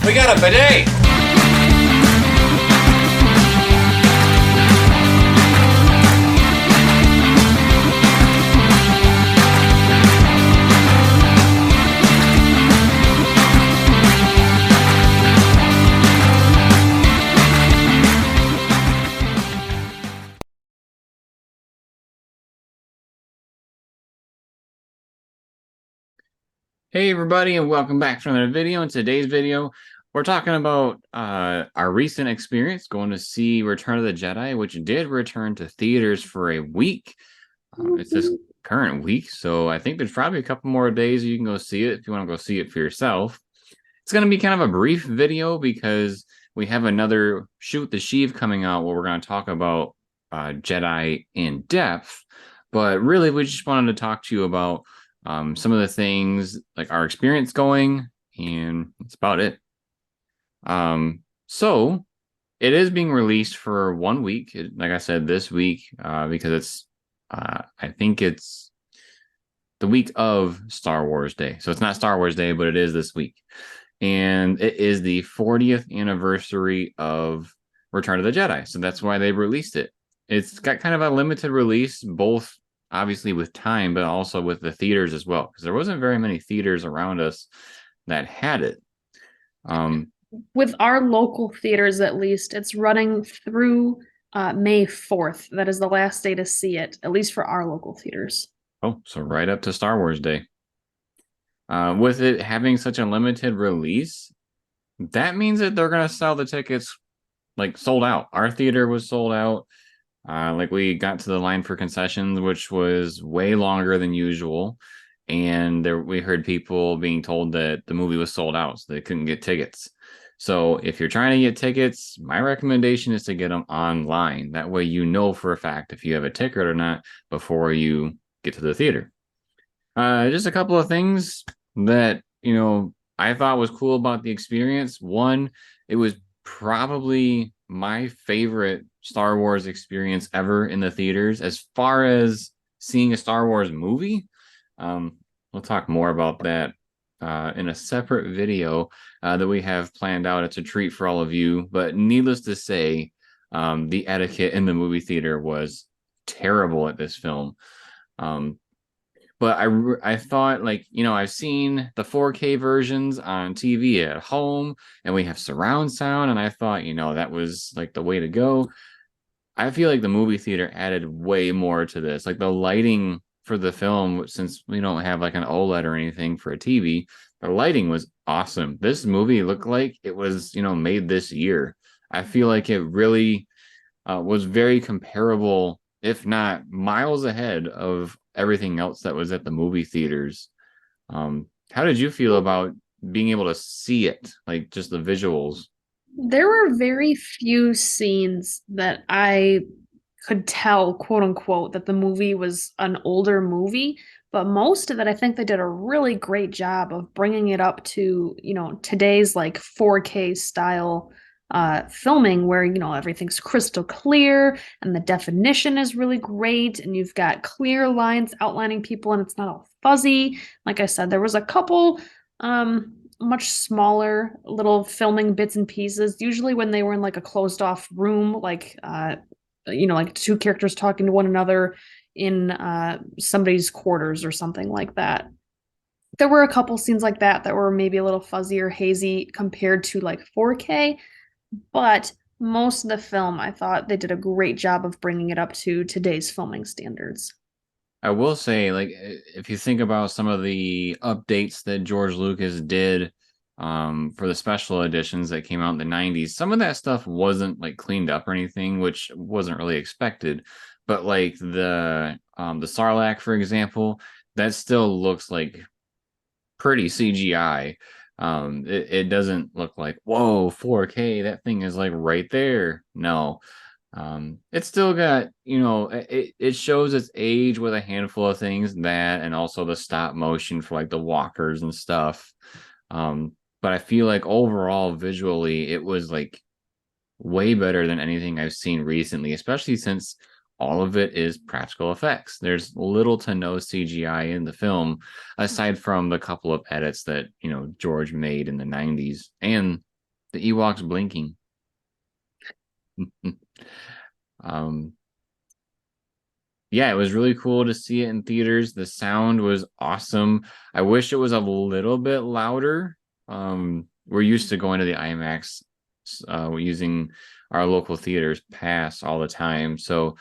We got a bidet! Hey everybody, and welcome back to another video. In today's video, we're talking about our recent experience going to see Return of the Jedi, which did return to theaters for a week. It's this current week, so I think there's probably a couple more days you can go see it if you want to go see it for yourself. It's going to be kind of a brief video because we have another Shoot the Sheev coming out where we're going to talk about Jedi in depth. But really, we just wanted to talk to you about some of the things, like our experience going, and that's about it. So it is being released for 1 week, like I said, this week, because it's I think it's the week of Star Wars Day. So it's not Star Wars Day, but it is this week. And it is the 40th anniversary of Return of the Jedi. So that's why they released it. It's got kind of a limited release, both obviously with time, but also with the theaters as well, because there wasn't very many theaters around us that had it. With our local theaters, at least, it's running through May 4th. That is the last day to see it, at least for our local theaters. Oh, so right up to Star Wars Day. With it having such a limited release, that means that they're going to sell the tickets like sold out. Our theater was sold out. Like we got to the line for concessions, which was way longer than usual. And we heard people being told that the movie was sold out, so they couldn't get tickets. So if you're trying to get tickets, my recommendation is to get them online. That way you know for a fact if you have a ticket or not before you get to the theater. Just a couple of things that, I thought was cool about the experience. One, it was probably my favorite Star Wars experience ever in the theaters as far as seeing a Star Wars movie. We'll talk more about that in a separate video that we have planned out. It's a treat for all of you, but needless to say, the etiquette in the movie theater was terrible at this film. But I thought, like, I've seen the 4K versions on TV at home, and we have surround sound, and I thought, that was like the way to go. I feel like the movie theater added way more to this. Like the lighting for the film, since we don't have like an OLED or anything for a TV, the lighting was awesome. This movie looked like it was, made this year. I feel like it really was very comparable, if not miles ahead of everything else that was at the movie theaters. How did you feel about being able to see it, like just the visuals? There were very few scenes that I could tell, quote unquote, that the movie was an older movie, but most of it, I think they did a really great job of bringing it up to, today's like 4K style filming where, everything's crystal clear and the definition is really great and you've got clear lines outlining people and it's not all fuzzy. Like I said, there was a couple much smaller little filming bits and pieces, usually when they were in like a closed off room, like like two characters talking to one another in somebody's quarters or something like that. There were a couple scenes like that that were maybe a little fuzzy or hazy compared to like 4K, but most of the film, I thought they did a great job of bringing it up to today's filming standards. I will say, like, if you think about some of the updates that George Lucas did for the special editions that came out in the 90s, some of that stuff wasn't like cleaned up or anything, which wasn't really expected. But like the Sarlacc, for example, that still looks like pretty CGI. It doesn't look like, whoa, 4K, that thing is like right there. No. It's still got, it shows its age with a handful of things, that and also the stop motion for like the walkers and stuff. But I feel like overall visually it was like way better than anything I've seen recently, especially since all of it is practical effects. There's little to no CGI in the film, aside from the couple of edits that, George made in the 90s and The Ewoks blinking. um, yeah, it was really cool to see it in theaters. The sound was awesome. I wish it was a little bit louder. We're used to going to the IMAX, using our local theaters pass all the time. So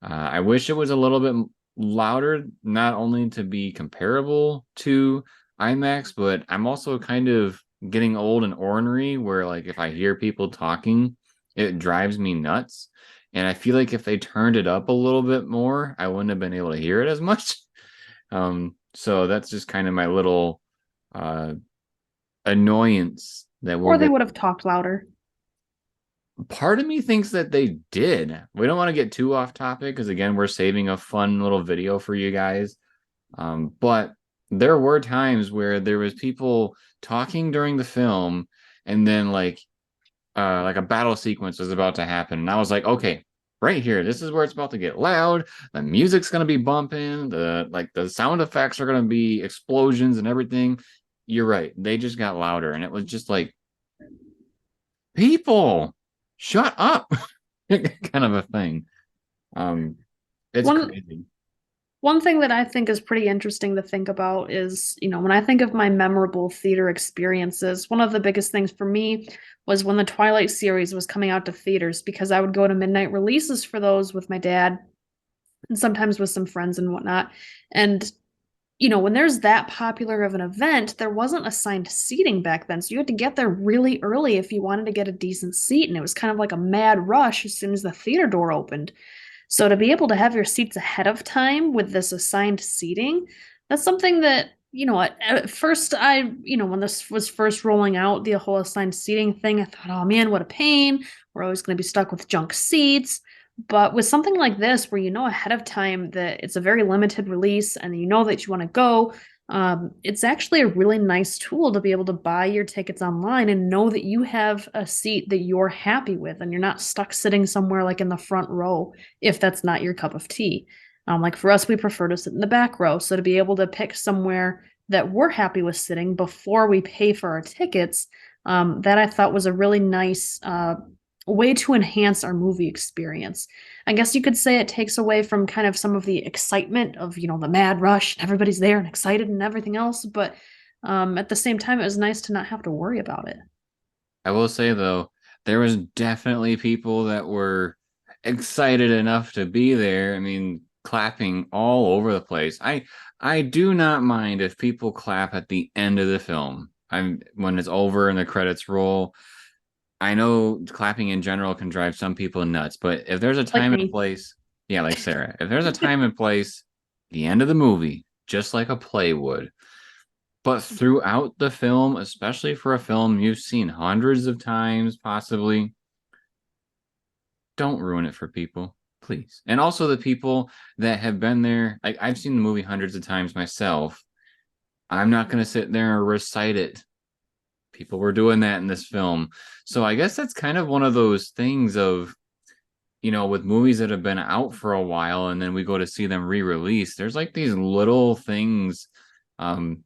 I wish it was a little bit louder, not only to be comparable to IMAX, but I'm also kind of getting old and ornery where like if I hear people talking, it drives me nuts. And I feel like if they turned it up a little bit more, I wouldn't have been able to hear it as much. So that's just kind of my little uh, annoyance that we'll Or they get. would have talked louder. Part of me thinks that they did. We don't want to get too off topic because, again, we're saving a fun little video for you guys. But there were times where there was people talking during the film, and then like a battle sequence was about to happen, and I was like, okay, right here, this is where it's about to get loud. The music's gonna be bumping. The sound effects are gonna be explosions and everything. You're right. They just got louder, and it was just like, people, shut up, kind of a thing. Um, it's One crazy. One thing that I think is pretty interesting to think about is, when I think of my memorable theater experiences, one of the biggest things for me was when the Twilight series was coming out to theaters because I would go to midnight releases for those with my dad and sometimes with some friends and whatnot. And, when there's that popular of an event, there wasn't assigned seating back then. So you had to get there really early if you wanted to get a decent seat. And it was kind of like a mad rush as soon as the theater door opened. So to be able to have your seats ahead of time with this assigned seating, that's something that, at first when this was first rolling out, the whole assigned seating thing, I thought, oh man, what a pain. We're always going to be stuck with junk seats. But with something like this, where you know ahead of time that it's a very limited release and you know that you want to go, it's actually a really nice tool to be able to buy your tickets online and know that you have a seat that you're happy with and you're not stuck sitting somewhere like in the front row if that's not your cup of tea. Like for us, we prefer to sit in the back row. So to be able to pick somewhere that we're happy with sitting before we pay for our tickets, that I thought was a really nice way to enhance our movie experience. I guess you could say it takes away from kind of some of the excitement of, the mad rush, everybody's there and excited and everything else. But at the same time, it was nice to not have to worry about it. I will say though, there was definitely people that were excited enough to be there. I mean, clapping all over the place. I do not mind if people clap at the end of the film. I'm when it's over and the credits roll. I know clapping in general can drive some people nuts, but if there's a Like time and me. place, yeah, like Sarah, if there's a time and place, the end of the movie, just like a play would. But throughout the film, especially for a film you've seen hundreds of times, possibly, don't ruin it for people, please. And also the people that have been there. Like I've seen the movie hundreds of times myself. I'm not going to sit there and recite it. People were doing that in this film. So I guess that's kind of one of those things of, with movies that have been out for a while and then we go to see them re-released. There's like these little things um,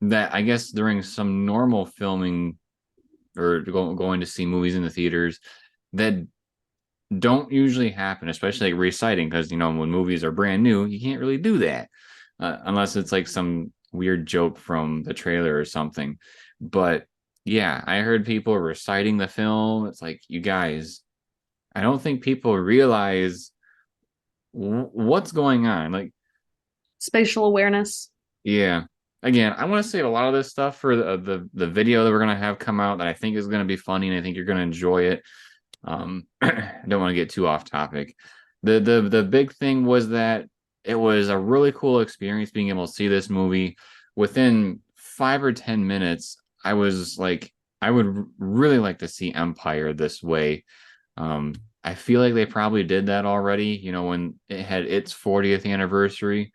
that I guess during some normal filming or going to see movies in the theaters that don't usually happen, especially like reciting, because when movies are brand new, you can't really do that unless it's like some weird joke from the trailer or something. But yeah, I heard people reciting the film. It's like, you guys, I don't think people realize what's going on. Like, Spatial awareness. yeah. Again, I want to save a lot of this stuff for the video that we're gonna have come out that I think is gonna be funny and I think you're gonna enjoy it. I don't want to get too off topic. The big thing was that it was a really cool experience being able to see this movie. Within 5 or 10 minutes, I was like, I would really like to see Empire this way. I feel like they probably did that already, when it had its 40th anniversary.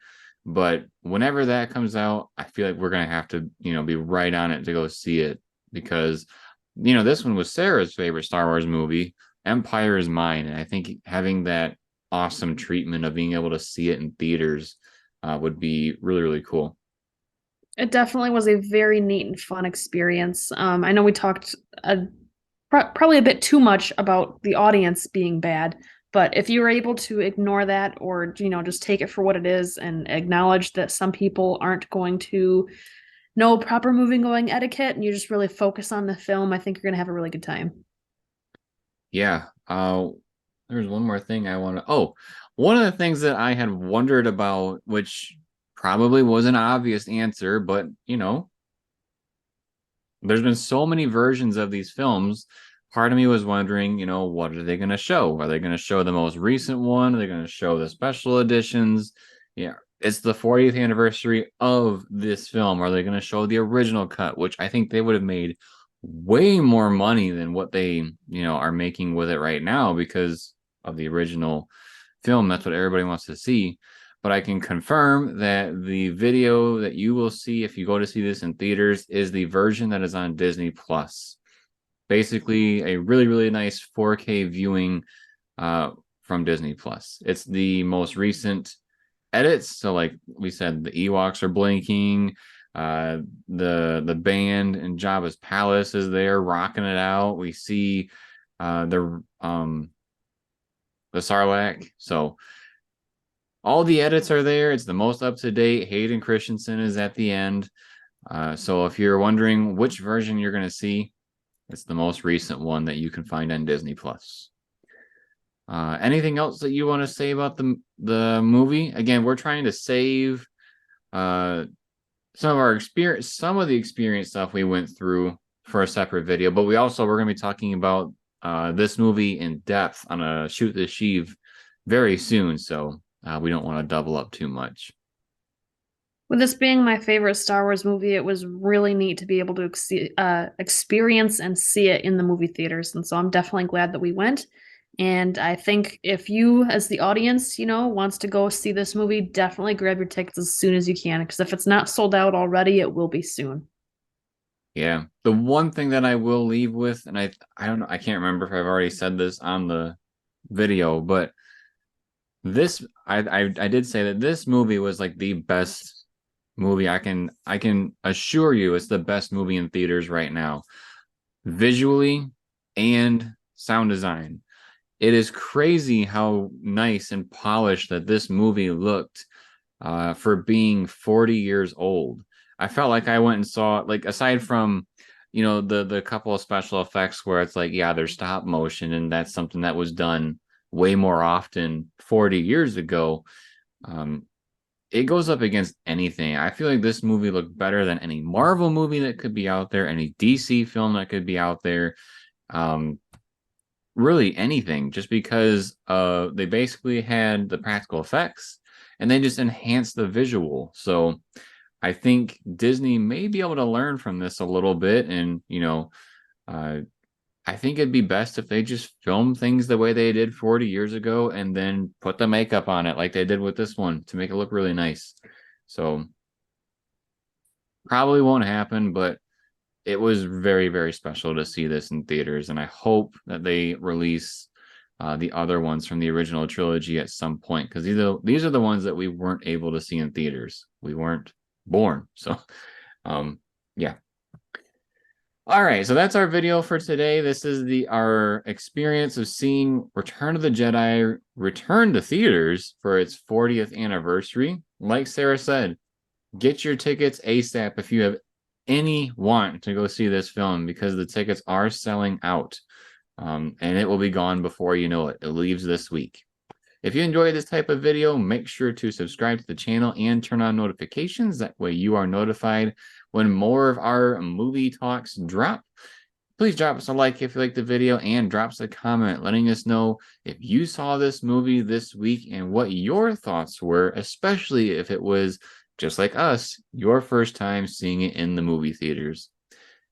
But whenever that comes out, I feel like we're gonna have to, be right on it to go see it because, this one was Sarah's favorite Star Wars movie. Empire is mine, and I think having that awesome treatment of being able to see it in theaters would be really, really cool. It definitely was a very neat and fun experience. I know we talked probably a bit too much about the audience being bad. But if you were able to ignore that or, just take it for what it is and acknowledge that some people aren't going to know proper movie going etiquette and you just really focus on the film, I think you're going to have a really good time. Yeah. There's one more thing I want to. Oh, one of the things that I had wondered about, which probably was an obvious answer, but there's been so many versions of these films. Part of me was wondering, what are they going to show? Are they going to show the most recent one? Are they going to show the special editions? Yeah, it's the 40th anniversary of this film. Are they going to show the original cut, which I think they would have made way more money than what they, are making with it right now because of the original film. That's what everybody wants to see. But I can confirm that the video that you will see if you go to see this in theaters is the version that is on Disney Plus. Basically, a really, really nice 4K viewing from Disney Plus. It's the most recent edits. So, like we said, the Ewoks are blinking. The band in Jabba's palace is there rocking it out. We see the Sarlacc. So all the edits are there. It's the most up to date. Hayden Christensen is at the end. So if you're wondering which version you're going to see, it's the most recent one that you can find on Disney Plus. Anything else that you want to say about the movie? Again, we're trying to save some of our experience, some of the experience stuff we went through for a separate video, but we're going to be talking about this movie in depth on a Shoot the Sheev very soon. So we don't want to double up too much. With this being my favorite Star Wars movie, it was really neat to be able to experience and see it in the movie theaters. And so I'm definitely glad that we went. And I think if you, as the audience, wants to go see this movie, definitely grab your tickets as soon as you can. Because if it's not sold out already, it will be soon. Yeah. The one thing that I will leave with, and I don't know, I can't remember if I've already said this on the video, but this I did say that this movie was like the best movie. I can assure you it's the best movie in theaters right now, visually and sound design. It is crazy how nice and polished that this movie looked for being 40 years old. I felt like I went and saw, like, aside from the couple of special effects where it's like, yeah, there's stop motion and that's something that was done way more often 40 years ago. um it goes up against anything. I feel like this movie looked better than any Marvel movie that could be out there, any DC film that could be out there. um really anything, just because they basically had the practical effects and they just enhanced the visual. So I think Disney may be able to learn from this a little bit, and uh, I think it'd be best if they just film things the way they did 40 years ago and then put the makeup on it like they did with this one to make it look really nice. So probably won't happen, but it was very, very special to see this in theaters, and I hope that they release the other ones from the original trilogy at some point, because these are the ones that we weren't able to see in theaters. We weren't born, so yeah. All right, so that's our video for today. This is our experience of seeing Return of the Jedi return to theaters for its 40th anniversary. Like Sarah said, get your tickets ASAP if you have any want to go see this film, because the tickets are selling out, and it will be gone before you know it. It leaves this week. If you enjoy this type of video, make sure to subscribe to the channel and turn on notifications. That way you are notified when more of our movie talks drop. Please drop us a like if you like the video and drop us a comment letting us know if you saw this movie this week and what your thoughts were, especially if it was, just like us, your first time seeing it in the movie theaters.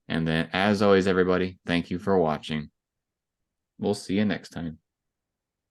And then, as always, everybody, thank you for watching. We'll see you next time.